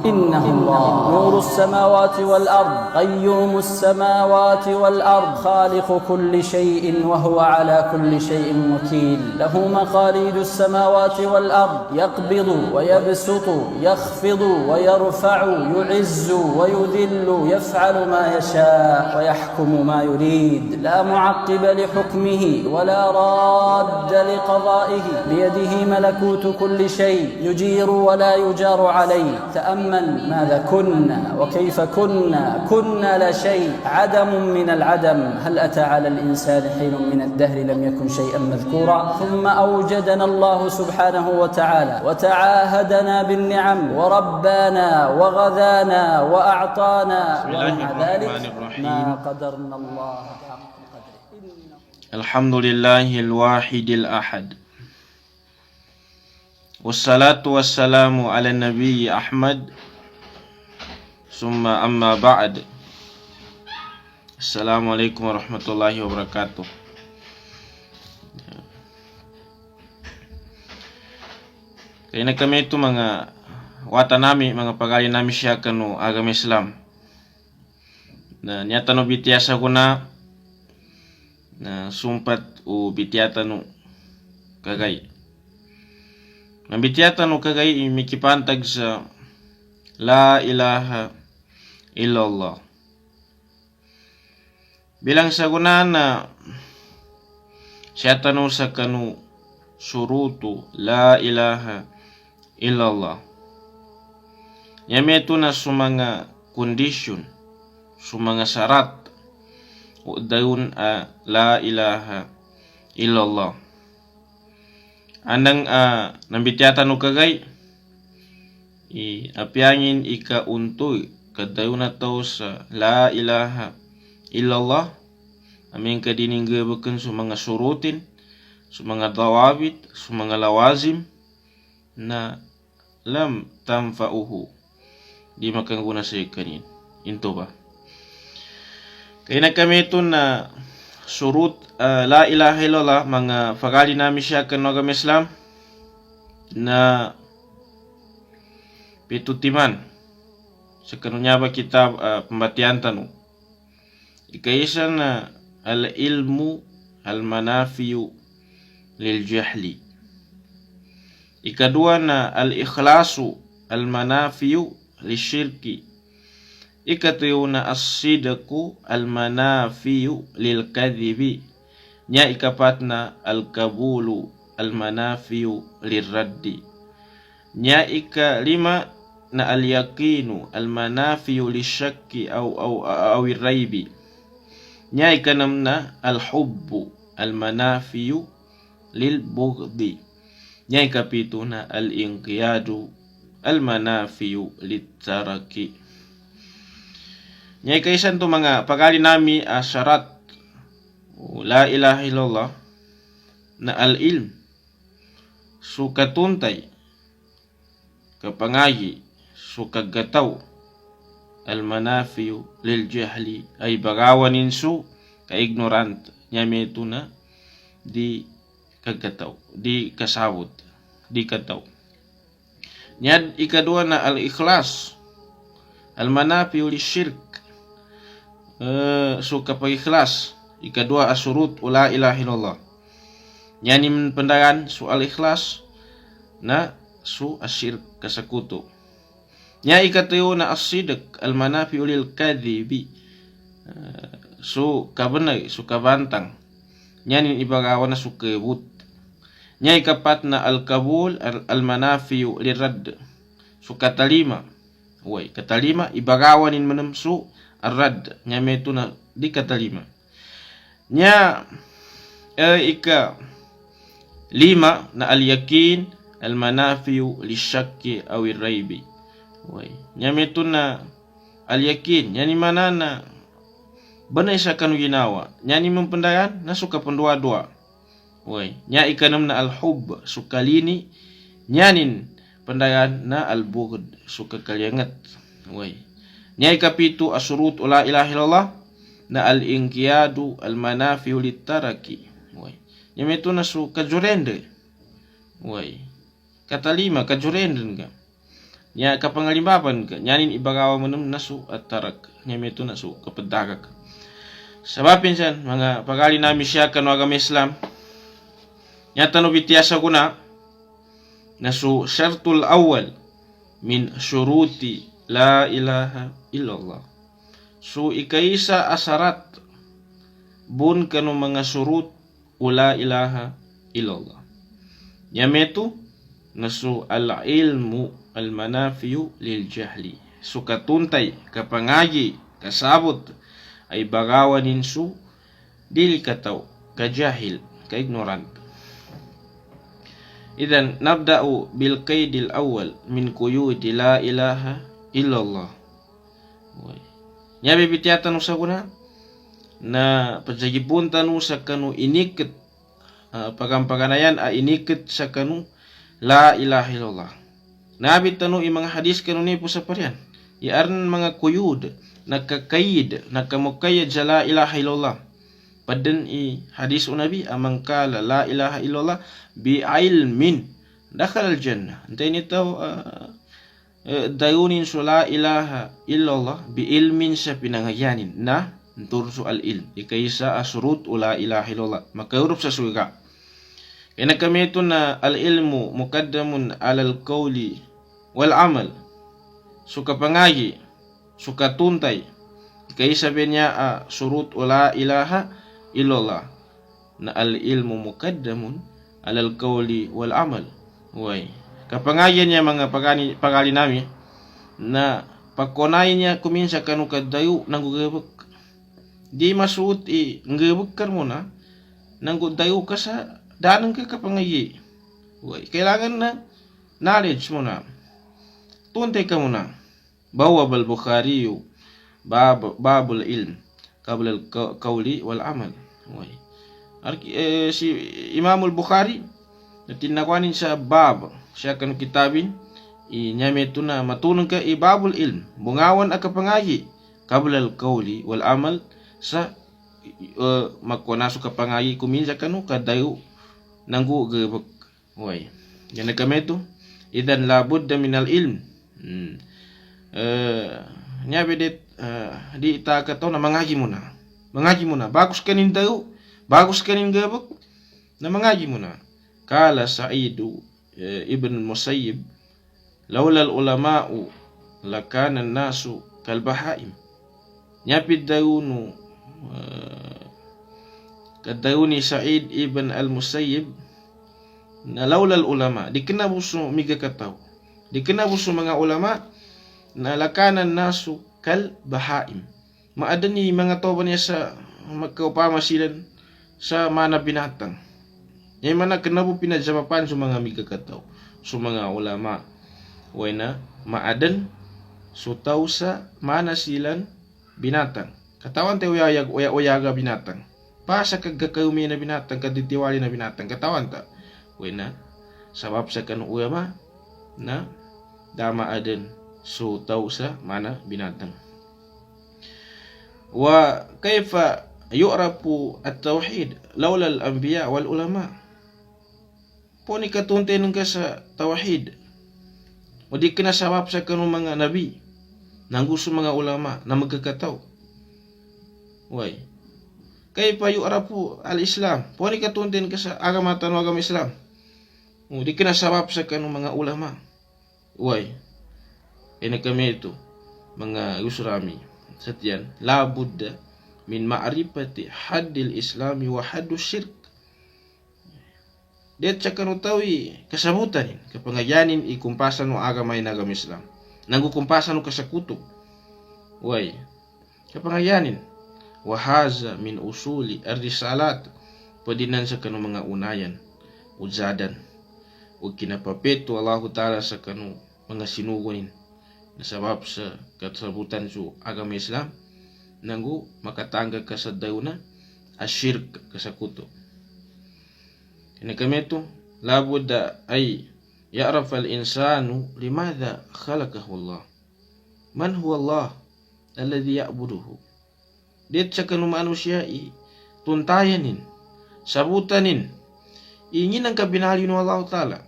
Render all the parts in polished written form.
إنه الله نور السماوات والأرض قيوم السماوات والأرض خالق كل شيء وهو على كل شيء وكيل له مقاليد السماوات والأرض يقبض ويبسط يخفض ويرفع يعز ويذل يفعل ما يشاء ويحكم ما يريد لا معقب لحكمه ولا راد لقضائه بيده ملكوت كل شيء يجير ولا يجار عليه تأمل ماذا كنا وكيف كنا لا شيء عدم من العدم هل أتى على الإنسان حين من الدهر لم يكن شيئا مذكورا ثم أوجدنا الله سبحانه وتعالى وتعاهدنا بالنعم وربانا وغذانا وأعطانا ومع ذلك ما قدرنا الله حق قدره الحمد لله الواحد الأحد والصلاة والسلام على النبي أحمد ثم أما بعد Assalamualaikum warahmatullahi wabarakatuh. Kaya kami itu mga wata nami, mga pagali nami siya kanu agama Islam. Na nyata no bitiasa kuna na sumpat u bitiata no kagay. Na bitiata no kagay mikipantag sa la ilaha illallah. Bilang sagunan na siya tanu sa kanu surutu la ilaha illallah. Yameto na sumanga condition, sumanga syarat daun la ilaha illallah. Andang nambitiatan no kagay apiangin ika untoy kadayon na tao sa la ilaha illallah amin kadining gabakan sa mga surutin, sa mga dawabit, sa mga lawazim na lam tanfa'uhu di makanguna sa kanin. Into ba? Kaya na kami ito na surut la ilaha illallah mga fagali namin siya kan agama Islam na pitutiman sa kanunya ba kitab pembatian tanu ikaisa na al-ilmu al-manafiyu lil-jahli. Ikadua na al-ikhlasu al-manafiyu lil-shirki. Ikatuyo na as-sidaku al-manafiyu lil-kadhibi. Nya ikapat na al-kabulu al-manafiyu lil-raddi. Nya ikalima na al-yaqinu al-manafiyu lil-shakki aw ir-raybi. Nya ikanam na al-hubbu al-manafiyu lil-bughdi. Nya ikapito na al-inqiyadu al-manafiyu lit-taraki. Nya ikaisan to mga pagali nami asyarat la ilaha illallah na al-ilm sukatuntay kapangayi sukagataw al-manafiyu lil-jahli ay bagawanin su ka-ignorant nya meto na di kagataw, di kasawod, di kataw. Nya ikadua na al-ikhlas al-manafiyu lil-shirk su kapag-ikhlas ikadua asurut la ilaha illallah. Nya ni pendayan su al-ikhlas na su asyirk kasakuto. Nya ikatayo na as-sidq al-manafi'u lil-kadhibi su kabenay su kabantang. Nya ni ibagawa na su kebut. Nya ikapat na al-kabul al-manafi'u lirad su katalima. Way katalima ibagawa nin manam su arad. Nya meto na di katalima. Nya ika lima na al-yakin al-manafi'u lishakki aw ir-raybi. Way nya meto na al-yakin nya ni mana na banay sa kanu ginawa nya ni mempendayan na suka pendua-dua. Way nya ikanam na al-hubb sukalini nya nin pendayan na al-bughd suka kaliangat. Way nya ikapito asurut la ilaha illallah na al-inqiyadu al-manafi'u lit-taraki. Way nya meto na su kajurende. Way katalima kajurende nga nya kapangalimbaban ka nyanin ibagawa manum nasu at-tarak nya metu nasu kapedagak. Sebab pinsan mga pagali nami siya kanu agama Islam nyata no bitiasa kuna nasu syartul awal min syuruti la ilaha illallah. Su ikaisa asarat bun kanu mga surut ula ilaha illallah. Yametu nasu al-ilmu al-manafiyu lil jahli. Su katuntay, kapangagi, kasabot ay bagawanin su dili kataw, kajahil, kaignorant. Idan nabda'u bil qaidil awal min quyudi la ilaha illallah. Nya bibitiatan usa kuna na pajagipun tanu sa kanu iniket pagampaganayan a iniket sa kanu la ilaha illallah. Nabi tanu imang hadis kanu ni po sa parian. Iarn mga kuyud nakakayid nakamukayad sa la ilaha illallah. Padan i hadis Nabi amang kala la ilaha illallah bi ilmin dakhala al jannah. Antay nito dayunin so la ilaha illallah bi ilmin sa pinangayanin na tursu al ilm ikaysa asurut la ilaha illallah makaurup sa surga. Kaya kami ito na al ilmu mukaddamun alal qawli wal amal. Suka pangagi, suka tuntay ikaysa niya surut la ilaha illallah na al ilmu mukaddamun alal qawli wal amal. Way kapangayan niya mga pagali nami na pagkunay niya kuminsa kanu kadayo nanggugabak. Di masuot nggabakar mo na nanggudayo ka sa danang ka kapangayi. Way kailangan na knowledge mo na. Tuntay ka muna. Bawab al-Bukhari babul ilm qabla al-qawli wal amal. Way si Imam al-Bukhari na tinakwanin sa bab siya kan kitabin inyame ito na matunong ka ibabul ilm bungawan ang kapangayi qabla al-qawli wal amal sa magkunaso kapangayi kuminsa kanu kadayo nanggu gebek. Way yan nagkameto idan labudda minal ilm. Nyabe dit di ita kataw na mangaji muna bagus kanin dayo bagus kanin gebek na mangaji muna. Kala Sa'idu ibn Musayyib laula ulama'u lakana nasu kalbahaim. Nyapid dayunu kadayuni Sa'id ibn al-Musayyib na laula ulama dikenabuso miga kataw dikenabuso mga ulama na lakana nasu kalbahaim. Maadani mga tao niya sa magkaupamasilan sa mana binatang. Yung mana kenapa pinajamapan sa mga migakataw, sa mga ulama. Way na maadan sutaw sa mana silan binatang. Katawan tayo uyaga binatang. Pa sa kagkakaumi na binatang, kaditiwali na binatang. Katawan ta. Way na sabab sa kanu ulama na dama adan sutaw sa mana binatang. Wa kaifa yu'rafu at-tauhid laula al-anbiya wal ulama. Poni katunte nung ka sa tawhid. O di kinasabab sa kanong mga nabi. Nang gusto mga ulama na magkakataw. Way. Kaya pa yu'rafu al-Islam. Poni katunte nung ka sa agama Islam. O di kinasabab sa kanong mga ulama. Way. Ina kami ito. Mga usrami. Satiyan. La budda min ma'rifati haddil islami wa haddu syirk. Det cakanu tawi kasabutan kapangayanin ikumpasan mo agama inagam Islam. Nanggukumpasan mo kasakutok. Way. Kapangayanin. Wahaza min usuli ar-risalat. Padinan sa kanu mga unayan. Uzadan. O kinapapeto Allah Ta'ala sa kanu mga sinugunin. Nasabab sa kasabutan sa agama Islam. Nanggu makatangga kasadayuna. Asyirk kasakutok. Kini kami itu labudda ay ya'raf al-insanu limadha khalaqahu Allah. Man huwa Allah alladhi ya'buduhu. Dit sa kanu manusia tuntayanin, sabutanin ingin ang kabinali ng Allah Ta'ala.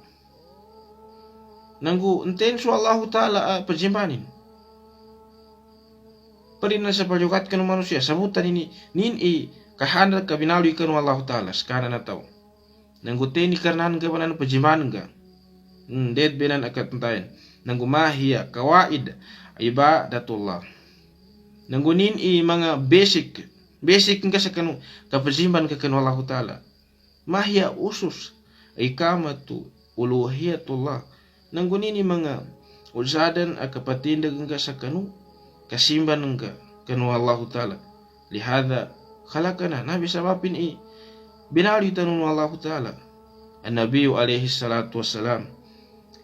nanggu enten su Allah Ta'ala perjimbanin. Perina sa pajukat kanu manusia sabutan ini nin kahanda kabinalu kanu Allah Ta'ala sekarang atau nanggu teni karnan ke banan perjimbanin ga det benan akat entayan nanggu mahia kawaid ibadatullah nanggu nin mga basic nga sa kanu kaperjimban ka kanu Allah Ta'ala mahia usus ikamatu uluhiyatullah nanggu nin mga uzadan akapatindag nga sa kanu kasimban nga kanu Allah Ta'ala lihada khalaqana nabi sababin binali tanun Allah Ta'ala an-nabiy alaihi salatu wassalam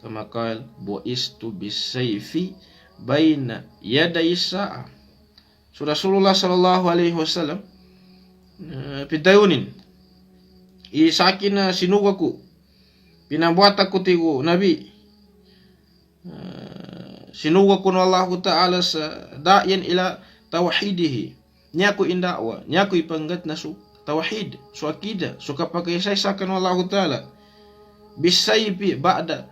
kama qala bu'istu bisayfi baina yaday sa'ah Rasulullah sallallahu alaihi wasallam pitayunin isakin na sinugaku pinabuhat ako tigo nabi sinugaku na Allah Ta'ala sa da'yan ila tawhidihi niya ko indakwa niya ko ipanggat na su tawhid su akida su kapagkaysa-isakan Allah Ta'ala bisayfi ba'da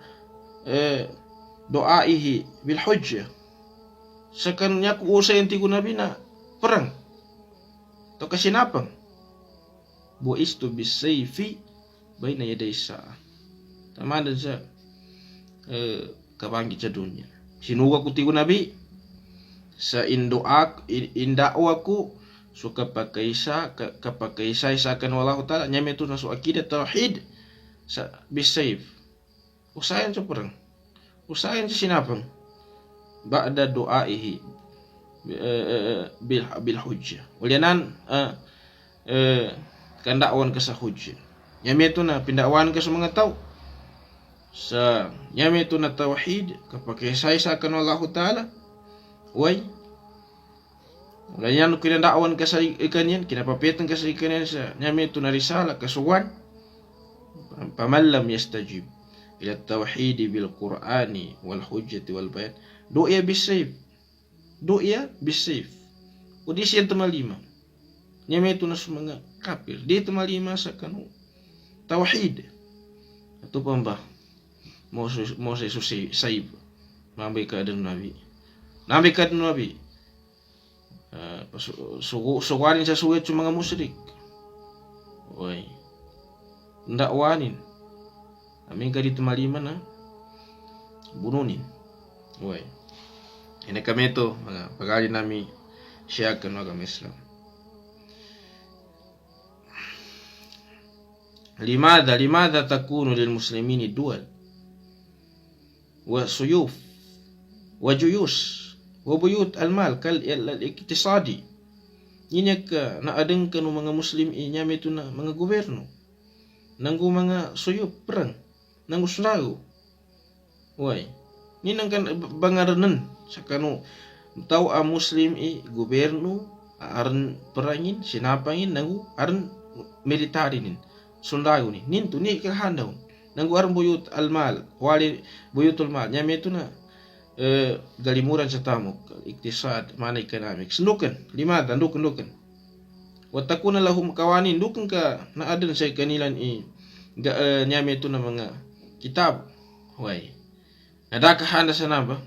doaihi bil hujjah sakan niya ko usay ang tigo nabi na perang to kasinapang bu'istu bisayfi baina yaday sa'ah tama dan sa kabanggit sa dunya sinuga ko tigo nabi sa indakwa ko so kapagkaysa-isakan Allah Ta'ala niya meto na su akida tawhid sa bisayf usayan sa perang usayan sa sinapang ba'da doaihi bil hujjah ulianan kandakwan ka sa hujjah yameto na pindakwan ka sa mga tao sa yameto na tawhid kapag isa-isakan Allah Ta'ala way ulianan kinandakwan ka sa ikanyan kinapapitan ka sa ikanyan sa yameto na risala kasuwan pamallam yastajib ila tawhid bil qur'ani wal hujjati wal bayan doa bisayf udi siya tumalima niya may ito na sa mga kafir di tumalima sa kanu tawhid ito pa ba mo sa sayib mambay ka adan nabi suwanin sa suwet sa mga musyrik oy ndakwanin amin ka dito malima na bununin oy ini kami ito mga pag-ali nami siya kan mga Islam limadha takunu lil muslimini dual wa suyuf wa juyus wa buyut al mal kal iktisadi niyak na adeng kanu mga muslim inya meto na mga gobyerno nanggo mga suyup perang nanggo sundalo way ninang kan bangaranan sa kanu tao muslim gobyerno aran perangin sinapangin nanggo aran militarin sundalo ni ninto ni kahandaw nanggo aran buyut almal wali buyutul mal nya meto na galimuran sa tamok iktisad mana economics ndukan limada ndukan watakuna lahum kawanin ndukan ka na adan sa kanilan nyame ito na mga kitab way nadakahanda sa naba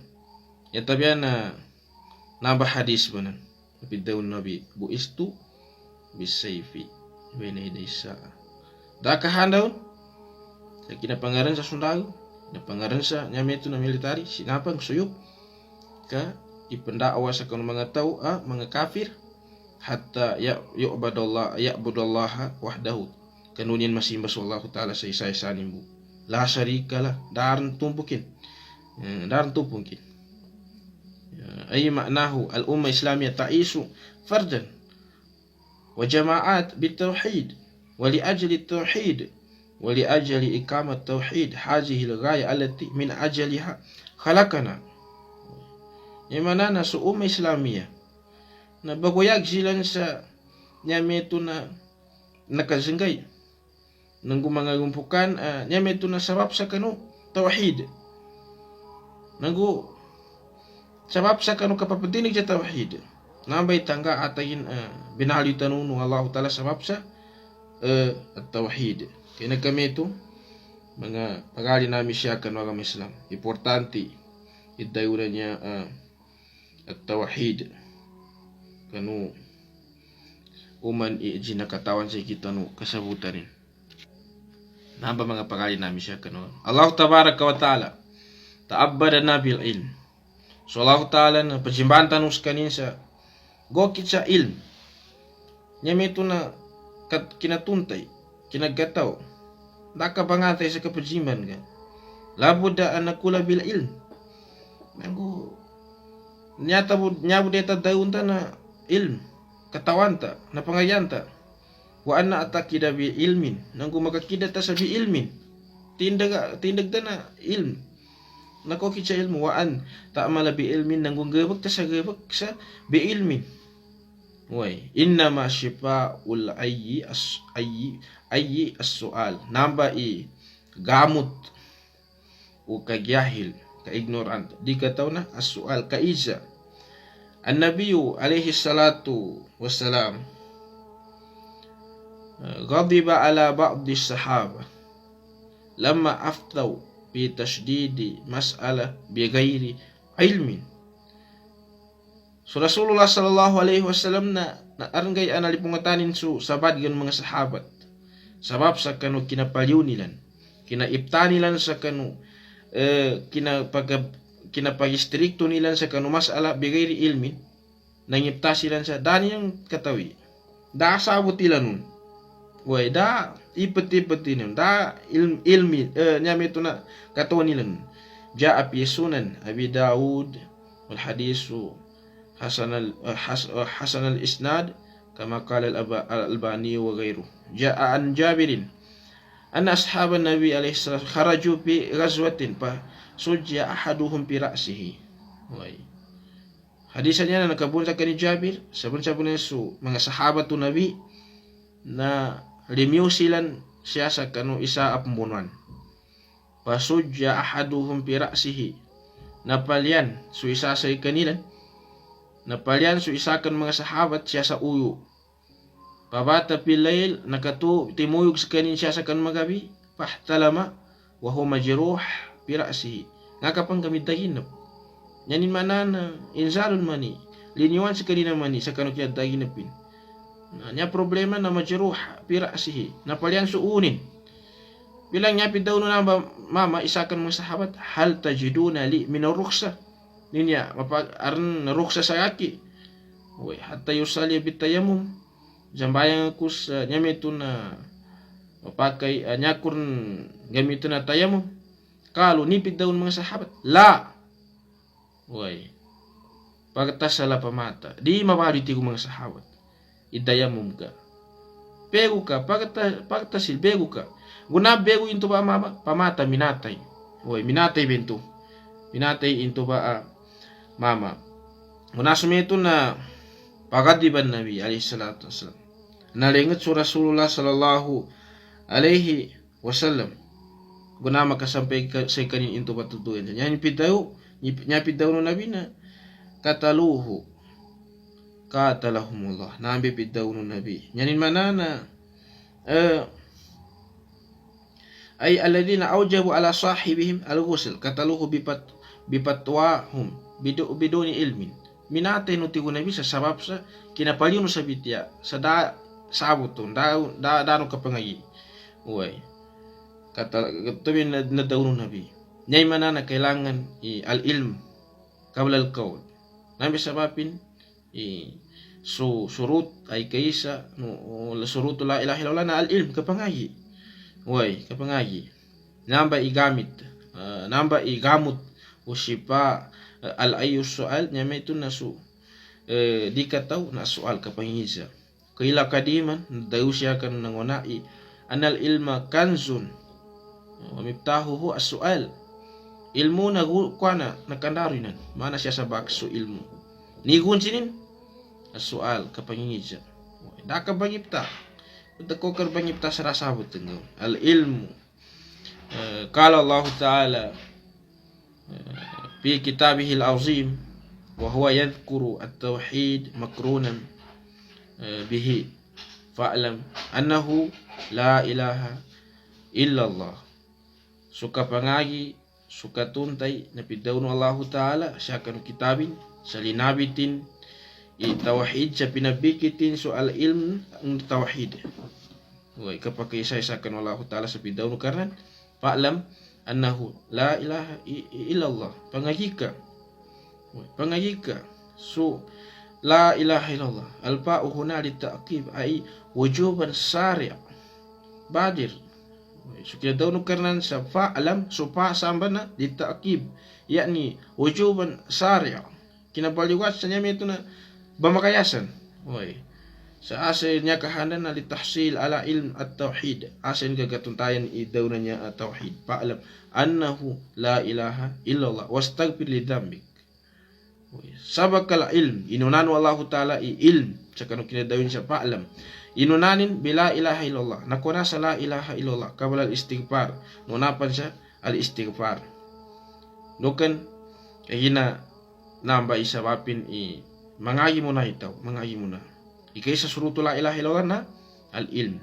yatabyan na naba hadis ba nan napidaw nabi bu'istu bisayfi baina yaday sa'ah dakahanda sa kinapangaran sa sundalo napangaran sa nyame ito na military sinapang suyop ka ipendakwa sa kanong mga tao mga kafir hatta ya'budallaha wahdahu kanunin masimba sa Allah Ta'ala sa isa-isanin mo la syarika lah daran tumpukin ay maknahu al-umma islamiyah ta'isu fardan wa jama'at bitawhid wa li ajli tawhid wa li ajli iqamat tawhid hazihi al-ghaya allati min ajliha khalaqana yamana na sa umma islamiyah na bagoyag silang sa nyameto na nakasinggay nang gumangagumpukan nyameto na sabab sa kanu tawhid nanggo sabab sa kanu kapapatinig sa tawhid nambay tangga atayin binali tanunu Allah Ta'ala sabab sa at-tawhid kaya kami ito mga pagali nami siya kan orang Islam. Importante idayurannya at-tauhid kanu uman ijina katawan sa kita nu kasabutan rin. Namba mga pagali nami siya kan Allah tabaraka wa ta'ala ta'abbada nabil ilm. So Allah ta'ala na pajimbantan us kanin sa gokit sa ilm. Nyame ito na kinatuntay, kinagkataw. Nakabangatay sa kapajiman ka. Labuda anakula bil ilm. Nanggo nyabud eta daun ta na ilm. Katawanta, na pangayanta. Wa anna atakida bi ilmin. Nanggo makakida ta sa bi ilmin. Tindag ta na ilm. Nakokit sa ilmu. Wa an ta'amala bi ilmin. Nanggo gabag ta sa gabag sa bi ilmin. Way, innama shifa'ul ayyi as-su'al. Namba gamut o kagyahil, ka-ignorant. Di ka taw na as-su'al, ka-iza. An-Nabiyu alayhi salatu wassalam ghadiba ala ba'di sahaba lamma aftaw bi tashdidi mas'ala bi ghairi ilmin. So Rasulullah sallallahu alaihi wasallam na arangay analipungatanin su sabad gan mga sahabat. Sabab sa kanu kinapaliw nilan, kinaipta nilan sa kanu kinapagistrikto nilan sa kanu masala bigayri ilmin, nangipta silan sa dani yang katawi. Da sabot nila nun. Way da ipet-ipet nun. Da ilmi nyame ito na katawa nila nun. Ja'a fi sunan Abi Daud wal hadisu حسن الإسناد كما قال الألباني وغيره. جاء عن جابر أن أصحاب النبي عليه الصلاة والسلام خرجوا في غزوة فسجى أحدهم برأسه. Hadisnya nakabunta kani Jabir sabun-sabun su mga sahabat tu Nabi na limiu silan siya sa kanu isa apembunuhan. Pasujya ahaduhum bi ra'sihi. Napalian su isa sa kanilan. Napalian su isakan mga sahabat siya sa uyo. Pabata pilail nakatu timuyog sa kanin siya sa kan magabi. Pahtalama wa huwa majruh bi ra'sihi. Ngakapang gamit dahinap. Nyanin manana inzalun mani. Liniwan sa kanina mani sa kanu kaya dahinapin. Nya problema na majruh bi ra'sihi. Napalian su unin. Bilang nyapid daw na mama isakan mga sahabat, hal tajiduna li min ar-rukhsah. Ninya aran ruksa sa aki. Way hatta yusali bitayamum. Jambayang ako sa nyamito na mapakai nyakur gamito na tayamum. Kalau nipid daw mga sahabat. La. Way. Pagkatas sala pamata. Di mabali tigo mga sahabat. Idayamum ka. Pego ka. Pagkatasil pego ka. Guna pego into ba mama? Pamata minatay. Way minatay bento. Minatay into ba mama. Munasumi ito na pagadiban Nabi alaihi salatu wasallam. Nalingat su Rasulullah sallallahu alaihi wasallam. Guna makasampay sa kanin into patutuyan. Nyapid daw no Nabi na kataluhu katalahumullah. Nambipid daw no Nabi. Nyanin manana ay alladhina awjabu ala sahibihim al-ghusl kataluhu bipatwahum biduni ilmin. Minatay no tigo Nabi sa sabab sa kinapaliw no sabitya sa sabuton da no kapangagi. Uy. Katabi na daw no Nabi. Nyay manana kailangan al-ilm qabla al-qawl. Nabi sababin surut ay kaysa no surut la ilaha illallah na al-ilm kapangagi. Uy, kapangagi. Namba igamut usipa al-ayus soal nyame itu nasu dikataw na soal kapangiza kaila kadiman daw siya kan nangonai anal ilma kanzun wa miftahuhu as-sual ilmu na kuana nakandarinan mana siya sa bakso ilmu nigun sinin as-sual kapangiza da ka bangipta ko kar bangipta sa rasabot ng al-ilmu qala Allah Ta'ala في كتابه العظيم وهو يذكر التوحيد مقرونا به فاعلم أنه لا إله إلا الله suka pangagi suka tuntay na pidawno Allah Ta'ala siya kanu kitabin sa linabitin tawhid sa pinabikitin soal ilm ang tawhid. Way kapag isa-isa kanu Allah Ta'ala sa pidawno karan fa'lam annahu la ilaha illallah pangagika so la ilaha illallah al-fa'u huna litta'qib ay wujuban sari' badir. So kaya daw nukarnan sa fa'alam so fa sambana litta'qib yakni wujuban sari' kinabaliwat sa niya ito na bamakayasan. Oy sa asin niya kahanan na litahsil ala ilm at tauhid asin gagatuntayan idaw na niya at tauhid fa'alam annahu la ilaha illallah wastaghfir li dhanbik. Sabakal ilm inunan wallahu ta'ala ilm sa kanu kinadawin siya fa'alam inunanin bila ilaha illallah nakuna sa la ilaha illallah kabala al istighfar nunapan siya al istighfar nukan hina namba isabapin mangagi mo na itaw mangagi mo na ikay sa suruto la ilaha illallah na al ilm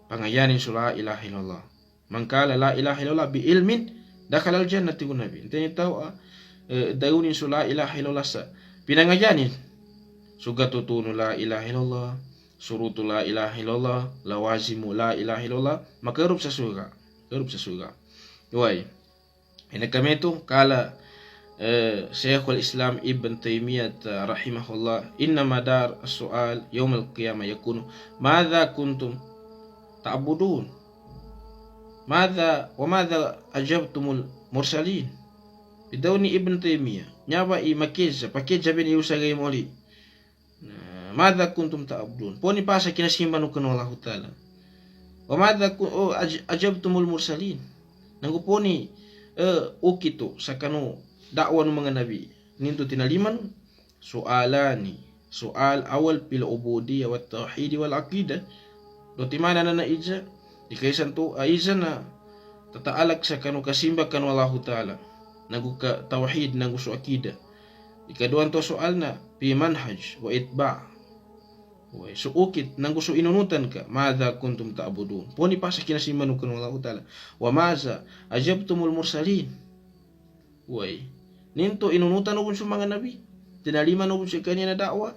pangayanin su la ilaha illallah mangkala la ilaha illallah bi ilmin dakhala al jannati kun nabi intani taw dawunin su la ilaha illallah sa pinangayanin suga tutunu la ilaha illallah surutu la ilaha illallah lawazimu la ilaha illallah makarup sa surga way ina kami tu kala Syekhul Islam Ibn Taymiyah rahimahullah inna madar as-su'al yawm al-qiyamah yakunu madza kuntum ta'budun madza ajabtumul mursalin bidawni Ibn Taymiyah nyaba makiza pakeja bin usagay moli madza kuntum ta'budun poni pasa kinasimbanu kanu Allah Ta'ala wa madza ajabtumul mursalin nanguponi ukito sa kanu dakwah ng mga nabi ninto tinaliman soal awal pil ubudiyya wa tauhid wal aqidah do timana na ija ikaysan to aiza na tataalak sa kanu kasimba kanu Allah Ta'ala nagu ka tauhid nagu su aqidah ikaduan to soal na pi manhaj wa itba wa suukit nagu su inunutan ka madza kuntum ta'budun poni pa sa kinasimban kanu Allah Ta'ala wa maza ajabtumul mursalin way ninto inunutan ubun sa mga nabi tinaliman ubun sa kanya na da'wa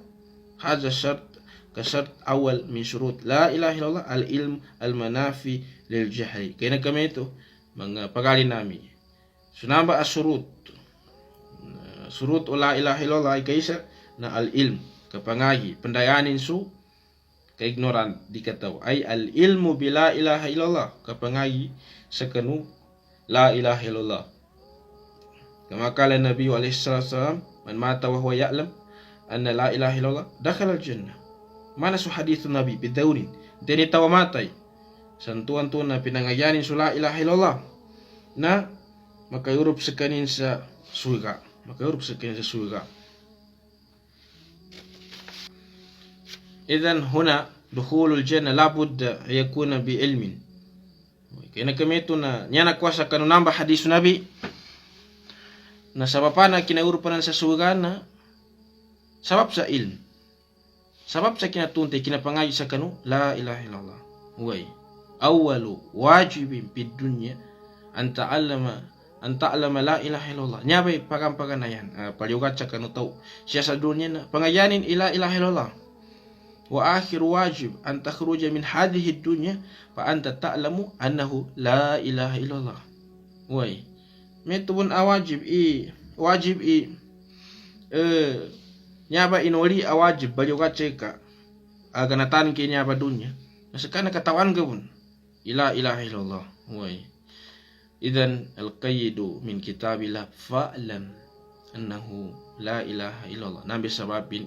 hadha shart kasart awal min shurut la ilaha illallah al ilm al manafi lil jahli kaya kami ito mga pagalin nami sunamba as surut o la ilaha illallah ay kaysa na al ilm kapangagi pendayanin su kaignoran dikataw ay al ilmu bila ilaha illallah kapangagi sa kanu la ilaha illallah. Kama kala Nabi alaihi salam man mata wa huwa ya'lam anna la ilaha illallah dakhala al-jannah. Mana su hadithu Nabi bidawrin dini tawamatay santuan to na pinangayanin su la ilaha illallah na makayurup sa kanin sa surga idhan huna dukhulul jannah labudda yakuna bi ilmin kaya kami ito na niya nakwasa kanu namba hadithu Nabi na sabapana kinaurupanan sa surga na sabab sa ilm sabab sa kinatunti kinapangayo sa kanu la ilaha illallah way awalu wajibin fid dunya an ta'lama la ilaha illallah nyabay pagampagan na yan paliugat sa kanu tao siya sa dunya na pangayanin ila ilaha illallah wa akhir wajib an takhruja min hadhihi dunya fa anta ta'lamu annahu la ilaha illallah way metubun awajib nyaba inoli awajib balioga ceka aganatan ke nyaba dunya nasakana katawan gabun ila ilaha illallah way idan alqayyidu min kitabillah fa'lam annahu la ilaha illallah nabi sababin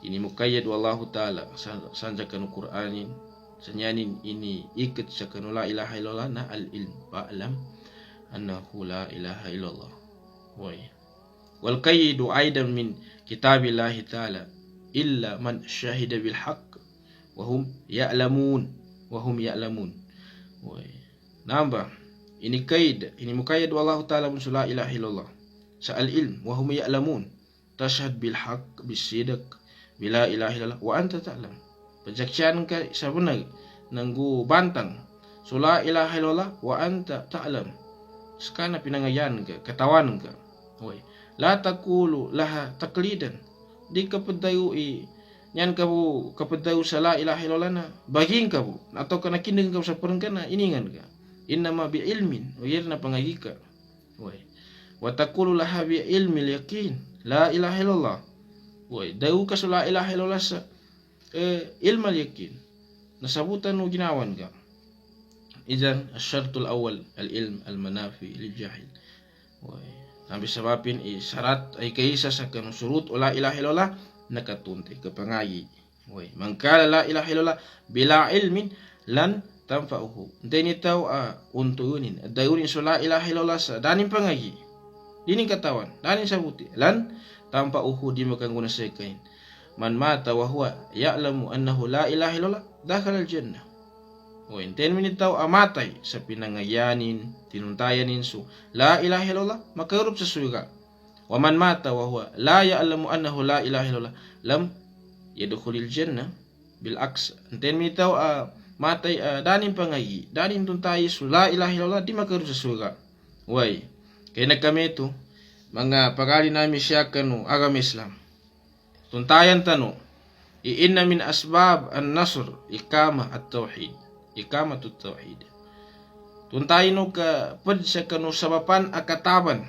ini muqayyad wallahu ta'ala sanjakan Qur'anin sanyanin ini ikat sa kanu la ilaha illallah na al ilm fa'lam annahu la ilaha illallah way wal qayyidu aidan min kitabillahi ta'ala illa man syahida bil haqq wa hum ya'lamun way namba ini qaid ini muqayyad wallahu ta'ala min la ilaha illallah sa al ilm wa hum ya'lamun tashhad bil haqq bis sidq bila ilaha illallah wa anta ta'lam penjaksyan ka sa bunag nanggu bantang So la ilaha illallah wa anta ta'lam. Sekana pinangayan ka, katawan ka. Way. La taqulu laha taqlidan. Di kapadayo nyan kabu kapadayo sa la ilaha illallah na baging kabu atau kana kindeng ka sa perengkana iningan ka. Innama bi ilmin wa yerna pangagika. Way. Wa taqulu laha bi ilmil yaqin. La ilaha illallah. Way. Daw ka sa la ilaha illallah sa ilmal yakin. Nasabutan mo ginawan ka. Idan asyartul awal al-ilm al-manafi lil-jahil. Sampai sabapin syarat ay kaisa sa kanang surut o la ilaha illallah nakatunti kapangayi. Mangkala la ilaha illallah bila ilmin lan tanfa'uhu. Dini tahu untuunin. Dayunin so la ilaha illallah sa danin pangayi. Dini katawan, danin sabuti. Lan tanfa'uhu di makang sa kain. Man mata wa huwa ya'lamu annahu la ilaha illallah dakhala al-jannah. Ten minit tahu amatay sa pinangayanin, tinuntayanin su la ilaha illallah makarup sa surga. Wa man mata wa huwa la ya'lamu annahu la ilaha illallah lam yadkhulil jannah bil aks. Ten minit tahu matay danin pangayi, danin tuntayi su la ilaha illallah di makarup sa surga. Kaya kami itu mga pagali namin siya kanu agama Islam. Tuntayan tanu inna min asbab an-nasr iqamah at-tauhid. Ikamatut tauhid. Tuntayin no ka pad sa kanu sabapan akataban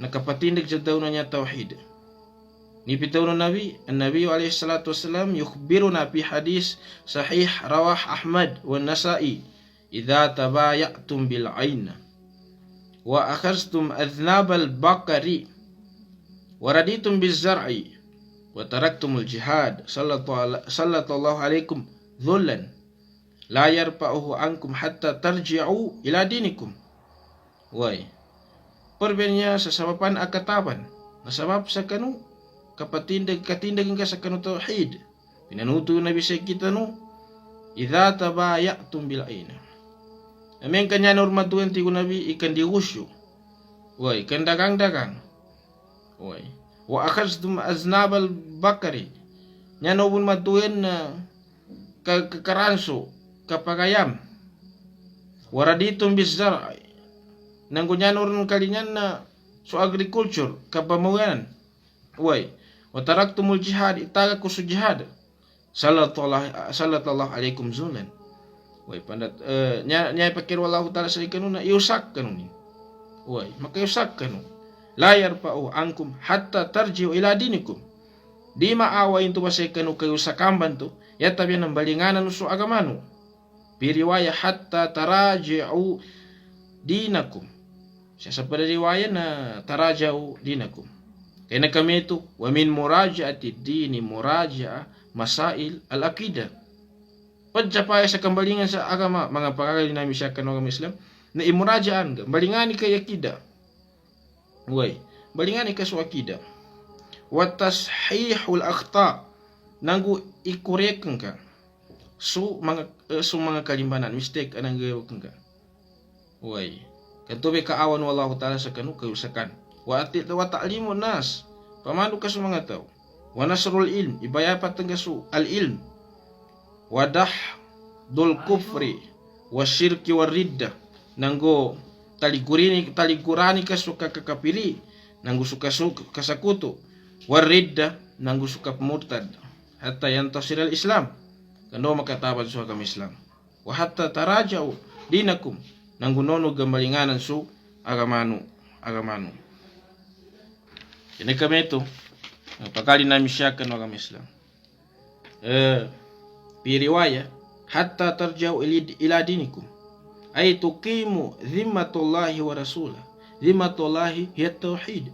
nakapatindig sa daw na niya tauhid. Nipitaw na Nabi, an-Nabi alayhi salatu wassalam yukhbiruna fi hadis sahih rawah Ahmad wa Nasa'i idza tabayatum bil ayn wa akhadtum adhnab al-baqari wa raditum biz zar'i wa taraktumul jihad sallallahu alaikum dhullan la yarfa'uhu ankum hatta tarji'u ila dinikum. Perbenya sa sabapan akataban nasabab sa kanu katindag ka sa kanu tauhid. Pinanuto na bisay kita no idza tabayatum bil aina. Amen kanya normatuan ti Nabi ikan digusyo. Ikan dagang-dagang. Wa akhadtum aznabal bakari. Nya no bun matuan na kakaranso kapagayam waraditum bizar nanggunyan urun kalinyan na so agriculture kapamugan wa taraktumul jihad itaga ko su jihad sallallahu alaikum zulan pandat nya pakir wallahu taala sa kanuna yusak kanuni maka yusak kanu la yarfa'u ankum hatta tarji'u ila dinikum di maawain tu basay kanu kayo sakamban tu yata biyan ng balinganan su agamanu biriwayah hatta taraji'u dinakum. Sa pada riwayat na taraja'u dinakum. Kaya kami itu wa min muraja'ati dini muraja'a masail al-aqidah. Pagkapaya sa kambalingan sa agama mga pagkagali namin siya kanong Islam na imuraja'an ka balingani kay akidah. Balingani ka sa akidah. Wa tashihul akhta nanggu ikurekan ka. So mga kalimbanan mistake anang gawin ka. Kanto be kaawan wallahu taala sa kanu kayusakan. Wa ta'limun nas. Pamanu ka sa mga tao. Wa nasrul ilm ibayapat tanggasu al ilm. Wa dul kufri wa syirki wa ridda. Nanggo taligurani ka suka kakapiri. Nanggo suka kasakutu. Wa ridda nanggo suka murtad. Hatta yantasir al Islam. Kando makataban su agama Islam. Wa hatta taraja'u dinakum nanggunono gambalinganan su agamanu. Ini kami itu pakali namin siya kanu agama Islam. Fi riwayah hatta tarja'u ila dinikum ay tuqimu zimmatullahi wa rasulah. Zimmatullahi hiya tauhid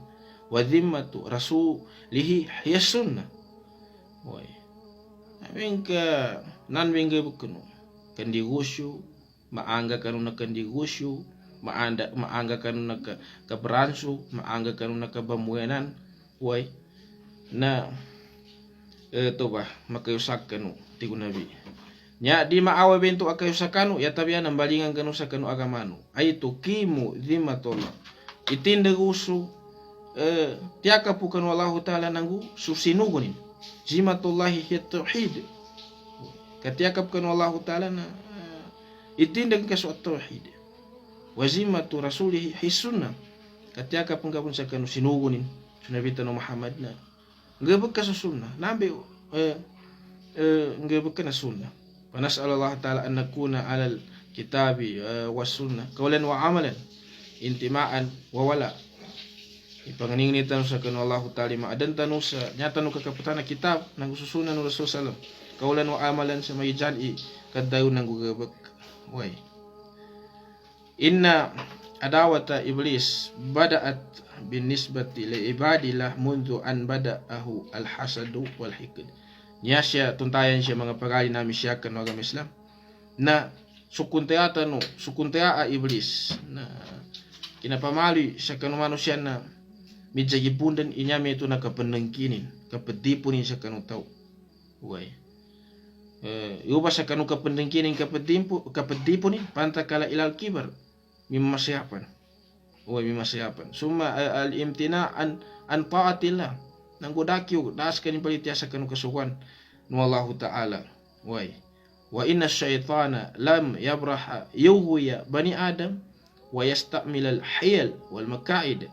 wa zimmatu rasulihi hiya sunnah. Wengka nan wengga bukuno kandi gusyu maangga kanu na kandi gusyu maangga kanu na kabransu maangga kanu na kabamuenan na to ba makayusak kanu ti Nabi nya di maawa bento akayusakanu ya tabian nambalingan kanu sa kanu agamanu ay tuqimu dhimmatullah itinda gusu tiaka pukan wallahu taala nangu susinugunin zimatullahi hiya tauhid katiakap kan wallahu taala na itindag ka sa tauhid. Wazimatu rasulih hisunna. Katiaka pun sa kanu sinugunin sunabita no Muhammad na ngabag ka sa sunnah nabi ngabag ka na sunnah. Panas'al Allah ta'ala an nakuna alal kitabi was sunnah kaulan wa amalan intimaan wa wala. Ipanganing tanu sa kanu Allah ta'ala maadan tanu sa nyata no kakaputana kitab nang susunan no Rasul sallam kaulan wa amalan sa may jan'i kadayon nang gugabag. Way inna adawata iblis bada'at bin nisbati li ibadillah mundu an bada'ahu al-hasadu wal hikd. Niya siya tuntayan siya mga pagali namin siya kan agama Islam na sukuntea iblis na kinapamali sa kanumano siya na midjagipundan inyami ito na kapanangkinin kapadipunin sa kanutaw. Uway iuba sa kanu kapanangkinin kapadipunin pantakala ilal kibar mimasiyapan. Mimasiyapan. Summa al-imtina an ta'atillah. Nang godakyo das kanin palitya sa kanu kasukan no Allah Ta'ala. Wa inna syaitana lam yabraha yughwiya bani Adam wa yastamil al-hiyal wal makaid.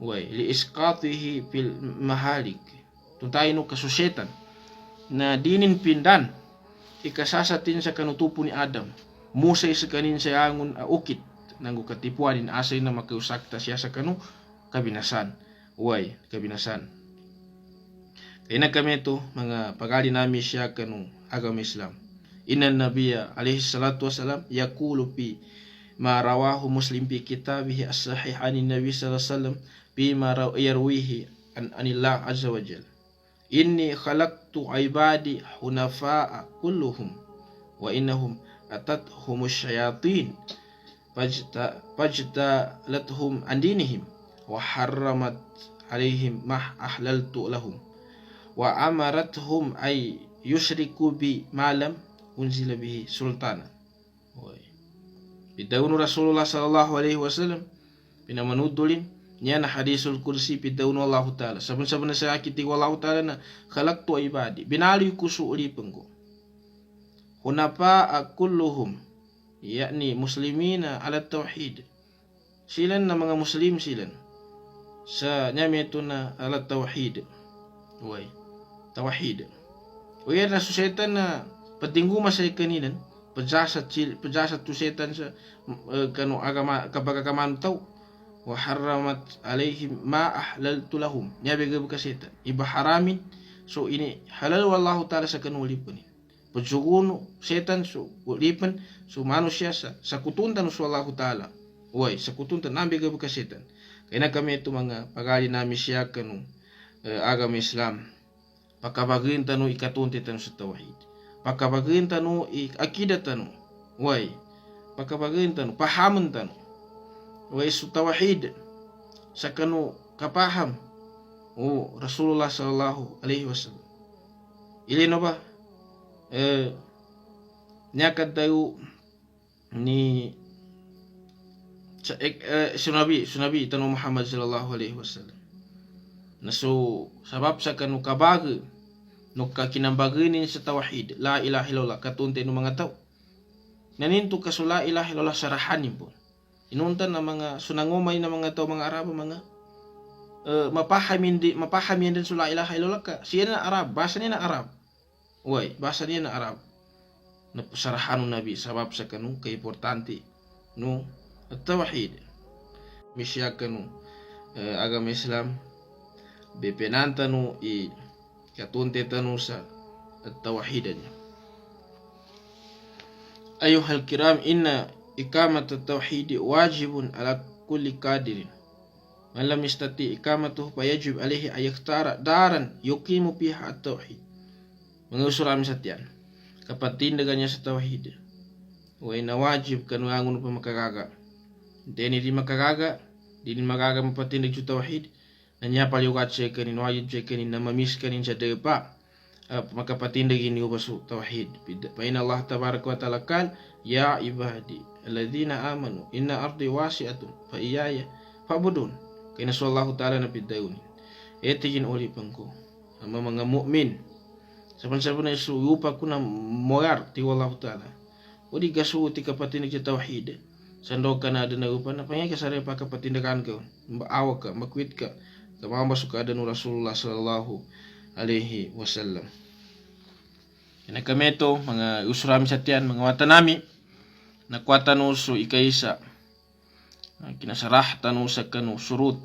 Li isqatihi fil mahalik. Tuntayin no kasusetan na dinin pindan ikasasatin sa kanutupo ni Adam. Musay sa kanin sa angon ukit nanggo katipuanin asay na makiusakta siya sa kanu kabinasan. Kabinasan. Kaya na kami ito, mga pagali namin siya kanu agama Islam. Inna nabiya alaihi salatu wassalam yakulu pi ma rawahu Muslim fi kitabihi as-sahih anin nabi sallallahu alaihi wasallam fi ma yarwihi anillah azza wa jalla. Inni khalaqtu ibadi hunafa'a kulluhum wa innahum atathumush syayatin fajtalathum an dinihim wa harramat alaihim ma ahlaltu lahum wa amarathum ay yushriku bi malam unzila bihi sultana. Bidawnu Rasulullah sallallahu alaihi wasallam pinamanudulin niya na hadisul kursi bidawnu Allah ta'ala sabun-sabun na sa akiti wa Allah ta'ala na khalaqtu ibadi binali ko suulipin ko hunafa'a kulluhum yakni muslimina ala tauhid. Silan na mga muslim silan sa nyami ito na ala tauhid. Tauhid. Uyan na susetan na patinggu masay kaninan pajasat tu setan sa kanu agama kabagaman taw wa haramat alaihim ma ahlaltu lahum. Nyabi gab kasetan iba haramin so ini halal wallahu ta'ala sa kanu lipunin. Pagsuguno setan so lipan so manusia sa kutuntan so Allah Ta'ala. Sa kutuntan nabi gab ka setan. Kaya na kami ito mga pagali namin siya kanu agama Islam. Pakabagin tanu ikatunti tanu sa tawhid. Pakabagin tanu akida tanu. Pakabagin tanu pahaman tanu. Sa tawhid sa kanu kapaham. Rasulullah sallallahu alaihi wasallam. Ilino ba? Nyakad tayo ni sunabi tanu Muhammad sallallahu alaihi wasallam na so sabab sa kanu kabag no kakinambaginin sa tawhid la ilaha illallah katunte no mga tao naninto ka la ilaha illallah sarahanin po inuntan na mga sunangumay na mga tao mga Arabo mga mapahamin din sa la ilaha illallah ka siya na Arab basa niya na Arab. Basa niya na Arab na sarahan nabi sabab sa kanu kaimportante no at tawhid. Misya kanu agama Islam bepenanta no katunte tanu sa at tawhid niya. Ayuhal kiram inna ikamat at tawhid wajibun ala kulli qadirin. Man lam yastati ikamatuhu fayajib alaihi ayaktara daran yuqimu fiha at tawhid. Mga usulam sa tiyan kapag tindagan niya sa tawhid na wajib kanu angon pa makagaga deni di makagaga di magaga mapatindag sa tawhid na niya paliukat siya kanin wajib siya kanin na mamis kanin sa depa makapatindag ini upa sa tawhid. Pain Allah tabaraka wa ta'ala kal ya ibadi alladhina amanu inna ardi wasi'atun fa iyaya fa'budun. Kaya na Allah ta'ala na pidayunin etigin ulipan ko ang mga mu'min saban-saban na isu yupa ko na moyar ti Allah Ta'ala udi gasuti kapatindak sa tauhid sandokan ada na upan apanya kasare pa kapatindakan ka mbaawa ka makwit ka kamambasuk ada nu Rasulullah sallallahu alaihi wasallam. Ina kameto mga usrami satian mga watanami nakuatan usu ikaisa kinasarah tanu sa kanu surut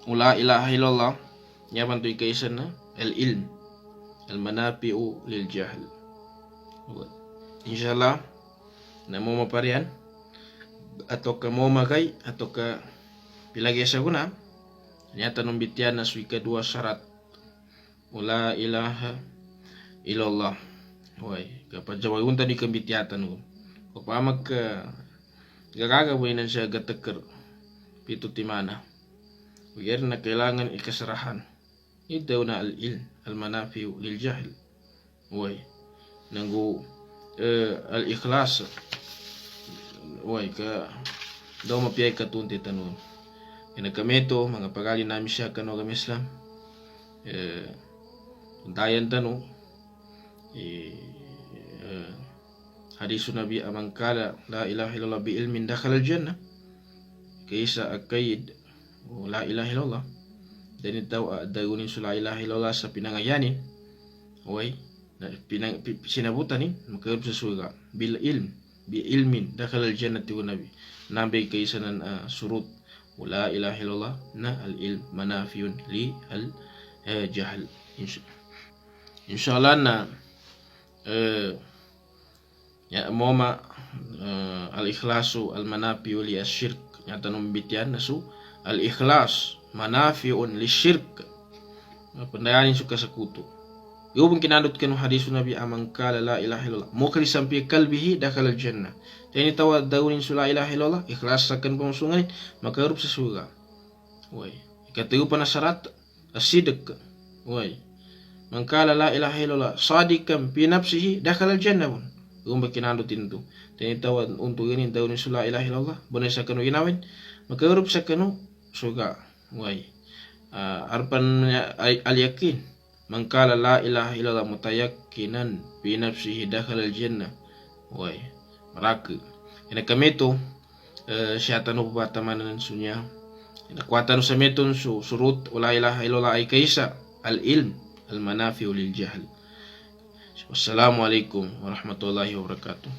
la ilaha illallah nyaman tu ikaisa na al ilm al manafi'u lil jahl. Insyaallah na mo maparian atau ka mo magay atau ka pilagi sa guna nyata nombitian na suika dua syarat la ilaha illallah. Wai kapag jawab unta di kambitiatan ko kapamag ka gagagawin siya gatakar pito timana ugyar na kailangan ikasarahan ito na al-ilm al-manafi'u lil jahl. Wai nanggo al-ikhlas wai ka daw mapiyay katunti tanun ina kameto mga pagali namin siya kano kami Islam dayan tanu hadisun Nabi amang kala la ilaha illallah bi ilmin dakhala al-jannah kaysa akayid la ilaha illallah dan itaw dayunin su la ilaha illallah sa pinangayanin way na sinabutan makayod sa surga bil ilm bi ilmin dakhala al-jannah ti Nabi nabi kaysa nan surut la ilaha illallah na al-ilm manafiyun li al-jahl. Insyaallah na ya moma al-ikhlasu al-manafi'u li asyirk nyata nombitian nasu al-ikhlas manafi'un li syirk pendayanin suka sekutu yubun kinadut kanu hadisun Nabi amang kala la ilaha illallah mukhlisan fi qalbihi dakhala al-jannah tani tawa daunin su la ilaha illallah ikhlas sakan pengsungan maka hirup sa surga. Wai ikatayu pa na syarat as-sidq. Wai man kala la ilaha illallah sadiqan fi nafsihi dakhala al-jannah Gumba kinadutin tu. Tani tawad untuk ini daun la ilaha illallah. Bonai sakanu inawin. Maka huruf sakanu surga. Wai. Arpan al-yakin. Man qala la ilaha illallah mutayakkinan bi nafsihi dakhala al-jannah. Wai. Maraka. Ina kameto syaitan upatamanan sunya. Ina kuatan sametun surut la ilaha illallah ay kaisa al-ilm al-manafi'u lil jahl. Wassalamualaikum warahmatullahi wabarakatuh.